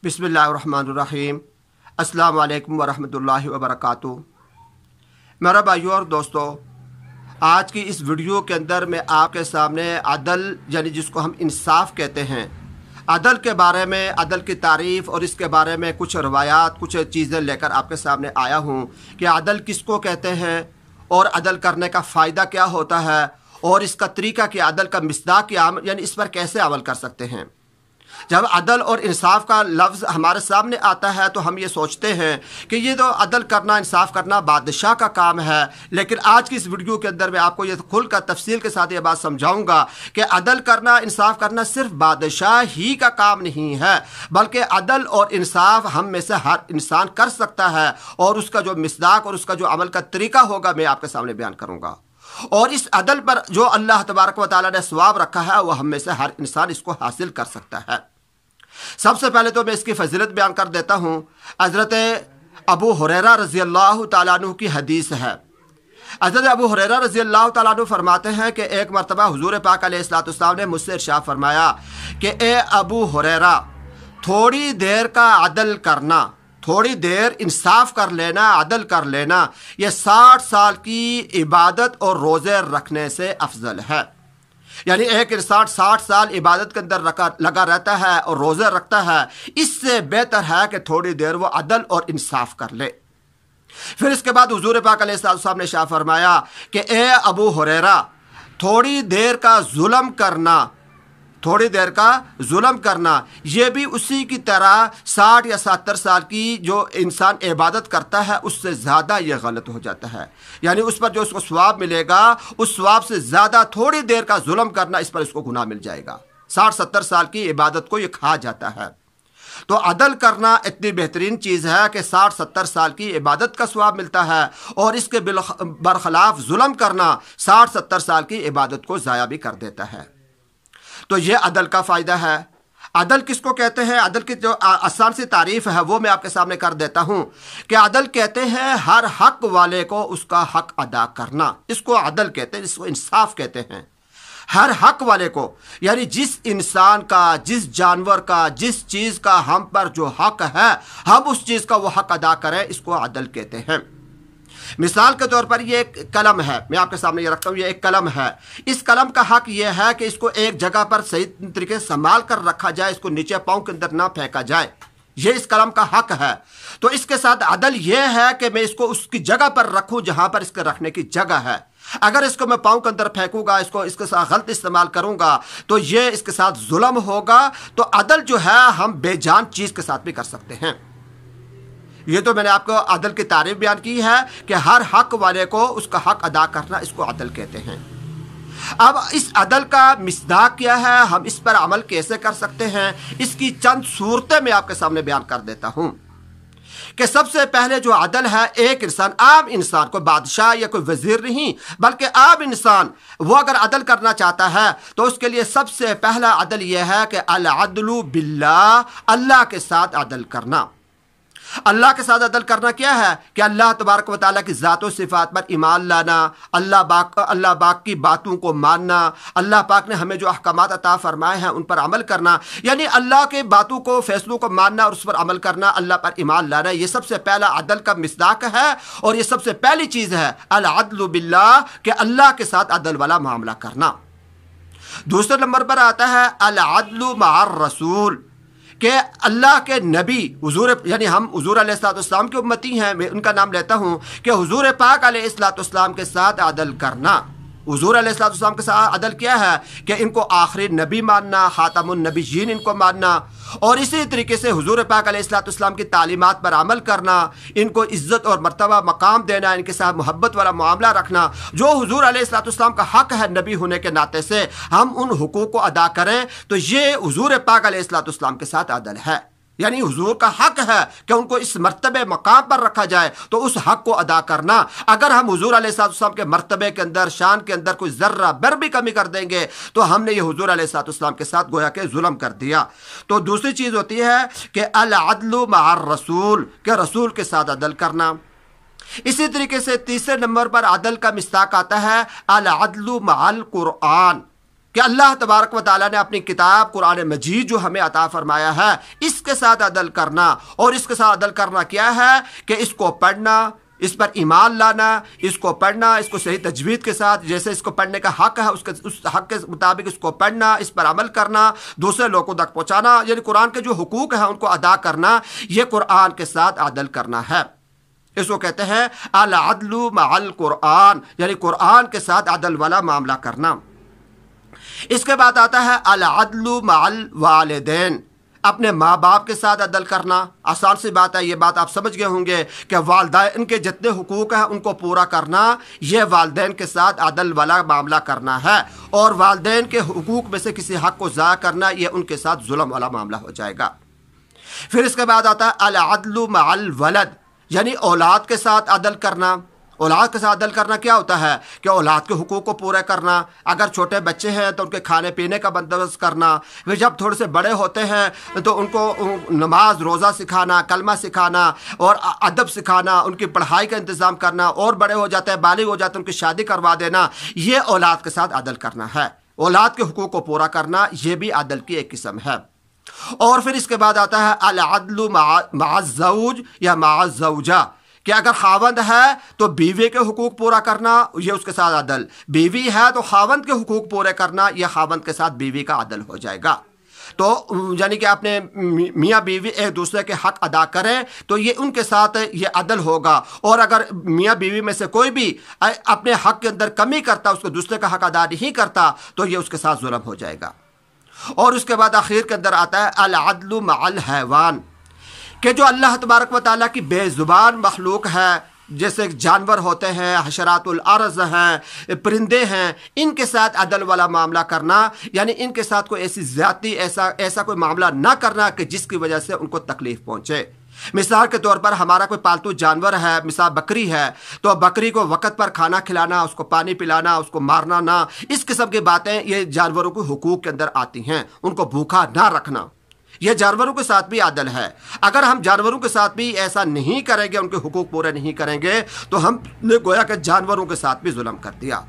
बिस्मिल्लाहिर्रहमानिर्रहीम। अस्सलामु अलैकुम वरहमतुल्लाहि वबरकातुहू। मेरा भाइयों और दोस्तों, आज की इस वीडियो के अंदर मैं आपके सामने अदल यानी जिसको हम इंसाफ कहते हैं, अदल के बारे में, अदल की तारीफ़ और इसके बारे में कुछ रवायात, कुछ चीज़ें लेकर आपके सामने आया हूँ कि अदल किसको कहते हैं और अदल करने का फ़ायदा क्या होता है और इसका तरीका क्या, अदल का मिसदाक क्या, यानी इस पर कैसे अमल कर सकते हैं। जब अदल और इंसाफ का लफ्ज़ हमारे सामने आता है तो हम ये सोचते हैं कि ये तो अदल करना, इंसाफ करना बादशाह का काम है, लेकिन आज की इस वीडियो के अंदर मैं आपको ये खुल कर तफसील के साथ ये बात समझाऊंगा कि अदल करना, इंसाफ करना सिर्फ बादशाह ही का काम नहीं है, बल्कि अदल और इंसाफ हम में से हर इंसान कर सकता है और उसका जो मिसदाक और उसका जो अमल का तरीका होगा मैं आपके सामने बयान करूँगा। और इस अदल पर जो अल्लाह तबारक व तआला ने सवाब रखा है वो हम में से हर इंसान इसको हासिल कर सकता है। सबसे पहले तो मैं इसकी फजीलत बयान कर देता हूँ। हज़रत अबू हुरैरा रज़ी अल्लाह तआला अन्हु की हदीस है। हज़रत अबू हुरैरा रज़ी अल्लाह तआला अन्हु फरमाते हैं कि एक मरतबा हुज़ूर पाक अलैहिस्सलाम ने मुझसे इरशाद फरमाया कि ए अबू हुरैरा, थोड़ी देर का अदल करना, थोड़ी देर इंसाफ कर लेना, अदल कर लेना, यह 60 साल की इबादत और रोज़े रखने से अफजल है। यानी एक इंसान 60 साल इबादत के अंदर लगा रहता है और रोज़े रखता है, इससे बेहतर है कि थोड़ी देर वो अदल और इंसाफ कर ले। फिर इसके बाद हुज़ूर पाक अलैहिस्सलाम ने शाह फरमाया कि ए अबू हुरैरा, थोड़ी देर का जुल्म करना, थोड़ी देर का जुल्म करना, ये भी उसी की तरह 60 या 70 साल की जो इंसान इबादत करता है उससे ज़्यादा ये गलत हो जाता है। यानी उस पर जो उसको सवाब मिलेगा उस सवाब से ज़्यादा थोड़ी देर का जुल्म करना, इस पर इसको गुनाह मिल जाएगा। 60-70 साल की इबादत को ये खा जाता है। तो अदल करना इतनी बेहतरीन चीज़ है कि 60-70 साल की इबादत का सवाब मिलता है और इसके बरखिलाफ़ जुल्म करना 60-70 साल की इबादत को ज़ाया भी कर देता है। तो ये अदल का फ़ायदा है। अदल किसको कहते हैं? अदल की जो आसान सी तारीफ़ है वो मैं आपके सामने कर देता हूँ कि अदल कहते हैं हर हक वाले को उसका हक अदा करना, इसको अदल कहते हैं, इसको इंसाफ कहते हैं। हर हक वाले को, यानी जिस इंसान का, जिस जानवर का, जिस चीज़ का हम पर जो हक है, हम उस चीज़ का वो हक अदा करें, इसको अदल कहते हैं। मिसाल के तौर पर ये एक कलम है, मैं आपके सामने ये रखता हूँ, ये एक कलम है। इस कलम का हक ये है कि इसको एक जगह पर सही तरीके से संभाल कर रखा जाए, इसको नीचे पाँव के अंदर ना फेंका जाए, ये इस कलम का हक है। तो इसके साथ अदल ये है कि मैं इसको उसकी जगह पर रखूँ जहाँ पर इसके रखने की जगह है। अगर इसको मैं पाँव के अंदर फेंकूंगा, इसको इसके साथ गलत इस्तेमाल करूँगा तो ये इसके साथ जुल्म होगा। तो अदल जो है हम बेजान चीज़ के साथ भी कर सकते हैं। ये तो मैंने आपको अदल की तारीफ बयान की है कि हर हक वाले को उसका हक अदा करना, इसको अदल कहते हैं। अब इस अदल का मिसदाक क्या है, हम इस पर अमल कैसे कर सकते हैं, इसकी चंद सूरतें मैं आपके सामने बयान कर देता हूं कि सबसे पहले जो अदल है, एक इंसान, आम इंसान, कोई बादशाह या कोई वजीर नहीं बल्कि आम इंसान, वो अगर अदल करना चाहता है तो उसके लिए सबसे पहला अदल यह है कि अल अदलु बिल्लाह, अल्लाह के साथ अदल करना। अल्लाह के साथ अदल करना क्या है कि अल्लाह तबारक व तआला की ज़ात व सिफ़ात पर ईमान लाना, अल्लाह पाक की बातों को मानना, अल्लाह पाक ने हमें जो अहकामात अता फरमाए हैं उन पर अमल करना, यानी अल्लाह के बातों को, फैसलों को मानना और उस पर अमल करना, अल्लाह पर ईमान लाना, ये सबसे पहला अदल का मिसदाक है और ये सबसे पहली चीज़ है अल अदलु बिल्लाह कि अल्लाह के साथ अदल वाला मामला करना। दूसरे नंबर पर आता है अल अदलु मअर रसूल कि अल्लाह के नबी हुजूर, यानी हम हुजूर अलैहिस्सलाम के उम्मती हैं, मैं उनका नाम लेता हूँ कि हुजूर पाक अलैहिस्सलाम के साथ अदल करना। हुजूर अलैहिस्सलाम के साथ अदल क्या है कि इनको आखिरी नबी मानना, खातमुन नबीयीन इनको मानना और इसी तरीके से हुजूर पाक अलैहिस्सलाम की तालीमात पर अमल करना, इनको इज़्ज़त और मर्तबा मकाम देना, इनके साथ मोहब्बत वाला मामला रखना। जो हुजूर अलैहिस्सलाम का हक है नबी होने के नाते से हम उन हुकूक को अदा करें, तो ये हुजूर पाक अलैहिस्सलाम के साथ अदल है। यानी हुजूर का हक है कि उनको इस मर्तबे मकाम पर रखा जाए, तो उस हक को अदा करना। अगर हम हुजूर अलैहिस्सलाम के मर्तबे के अंदर, शान के अंदर कोई ज़र्रा बर भी कमी कर देंगे तो हमने ये हुजूर अलैहिस्सलाम के साथ गोया के जुल्म कर दिया। तो दूसरी चीज़ होती है कि अल अदलु मअर रसूल, के रसूल के साथ अदल करना। इसी तरीके से तीसरे नंबर पर अदल का मिसदाक आता है अल अदलु मअल कुरान, کہ اللہ تبارک و تعالیٰ نے اپنی کتاب قرآن مجید جو ہمیں عطا فرمایا ہے اس کے ساتھ عدل کرنا، اور اس کے ساتھ عدل کرنا کیا ہے کہ اس کو پڑھنا، اس پر ایمان لانا، اس کو پڑھنا، اس کو صحیح تجوید کے ساتھ جیسے اس کو پڑھنے کا حق ہے اس حق کے مطابق اس کو پڑھنا، اس پر عمل کرنا، دوسرے لوگوں تک پہنچانا، یعنی قرآن کے جو حقوق ہیں ان کو ادا کرنا، یہ قرآن کے ساتھ عدل کرنا ہے۔ اس کو کہتے ہیں العدل مع القرآن، یعنی قرآن کے ساتھ عدل والا معاملہ کرنا۔ اس کے بعد آتا ہے العدل مع الوالدین، اپنے ماں باپ کے ساتھ عدل کرنا۔ آسان سی بات ہے، یہ بات آپ سمجھ گئے ہوں گے کہ والدین کے جتنے حقوق ہیں ان کو پورا کرنا، یہ والدین کے ساتھ عدل والا معاملہ کرنا ہے، اور والدین کے حقوق میں سے کسی حق کو ضائع کرنا یہ ان کے ساتھ ظلم والا معاملہ ہو جائے گا۔ پھر اس کے بعد آتا ہے العدل مع الولد، یعنی اولاد کے ساتھ عدل کرنا۔ اولاد کے ساتھ عدل کرنا کیا ہوتا ہے کہ اولاد کے حقوق کو پورا کرنا، اگر چھوٹے بچے ہیں تو ان کے کھانے پینے کا بندوبست کرنا، پھر جب تھوڑے سے بڑے ہوتے ہیں تو ان کو نماز روزہ سکھانا، کلمہ سکھانا اور ادب سکھانا، ان کی پڑھائی کا انتظام کرنا، اور بڑے ہو جاتے ہیں بالغ ہو جاتے ہیں ان کی شادی کروا دینا، یہ اولاد کے ساتھ عدل کرنا ہے۔ اولاد کے حقوق کو پورا کرنا یہ بھی عدل کی ایک قسم ہے۔ اور پھر اس کے بعد آتا ہے العدل مع الزوج یا مع الزوجہ، کہ اگر خاوند ہے تو بیوی کے حقوق پورا کرنا، یہ اس کے ساتھ عدل، بیوی ہے تو خاوند کے حقوق پورے کرنا، یہ خاوند کے ساتھ بیوی کا عدل ہو جائے گا۔ تو یعنی کہ اپنے میاں بیوی ایک دوسرے کے حق ادا کریں تو یہ ان کے ساتھ یہ عدل ہوگا، اور اگر میاں بیوی میں سے کوئی بھی اپنے حق کے اندر کمی کرتا، اس کو دوسرے کا حق ادا نہیں کرتا، تو یہ اس کے ساتھ ظلم ہو جائے گا۔ اور اس کے بعد آخر کے اندر آتا ہے العدل مع الحیوان، کہ جو اللہ تبارک و تعالیٰ کی بے زبان مخلوق ہے، جیسے جانور ہوتے ہیں، حشرات الارض ہیں، پرندے ہیں، ان کے ساتھ عدل والا معاملہ کرنا، یعنی ان کے ساتھ کوئی ایسی زیادتی، ایسا کوئی معاملہ نہ کرنا کہ جس کی وجہ سے ان کو تکلیف پہنچے۔ مثال کے طور پر ہمارا کوئی پالتو جانور ہے، مثال بکری ہے، تو بکری کو وقت پر کھانا کھلانا، اس کو پانی پلانا، اس کو مارنا نہ، اس قسم کی باتیں یہ جانوروں کے حقوق کے اندر آتی ہیں۔ ان کو بھوکا نہ رکھنا، یہ جانوروں کے ساتھ بھی عدل ہے۔ اگر ہم جانوروں کے ساتھ بھی ایسا نہیں کریں گے، ان کے حقوق پورے نہیں کریں گے، تو ہم نے گویا کہ جانوروں کے ساتھ بھی ظلم کر دیا۔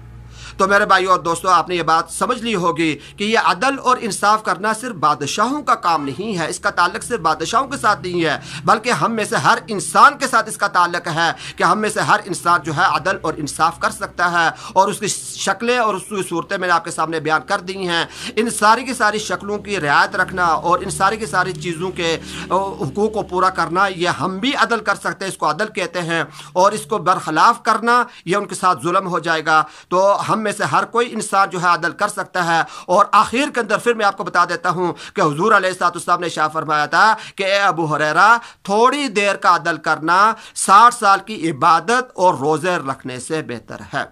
تو میرے بھائیو اور دوستو، آپ نے یہ بات سمجھ لی ہوگی کہ یہ عدل اور انصاف کرنا صرف بادشاہوں کا کام نہیں ہے، اس کا تعلق صرف بادشاہوں کے ساتھ نہیں ہے، بلکہ ہم میں سے ہر انسان کے ساتھ اس کا تعلق ہے کہ ہم میں سے ہر انسان جو ہے عدل اور انصاف کر سکتا ہے، اور اس کی شکلیں اور اس کی صورتیں میں نے آپ کے سامنے بیان کر دی ہیں۔ ان ساری کی ساری شکلوں کی رعایت رکھنا اور ان ساری کی ساری چیزوں کے حقوق کو پورا کرنا، یہ ہم بھی عدل کر سکتے ہیں، اس کو عدل کہتے ہیں، اور اس کو برخلاف کرنا یہ ان کے ساتھ ظلم ہو جائے گا۔ تو ہم میں سے ہر کوئی انسان جو ہے عدل کر سکتا ہے۔ اور آخر کے اندر پھر میں آپ کو بتا دیتا ہوں کہ حضور علیہ الصلوۃ والسلام نے ارشاد فرمایا تھا کہ اے ابو ہریرہ، تھوڑی دیر کا عدل کرنا 60 سال کی عبادت اور روزے رکھنے سے بہتر ہے۔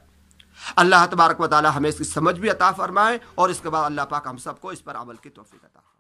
اللہ تبارک و تعالی ہمیں اس کی سمجھ بھی عطا فرمائے، اور اس کے بعد اللہ پاک ہم سب کو اس پر عمل کی توفیق عطا فرمائے۔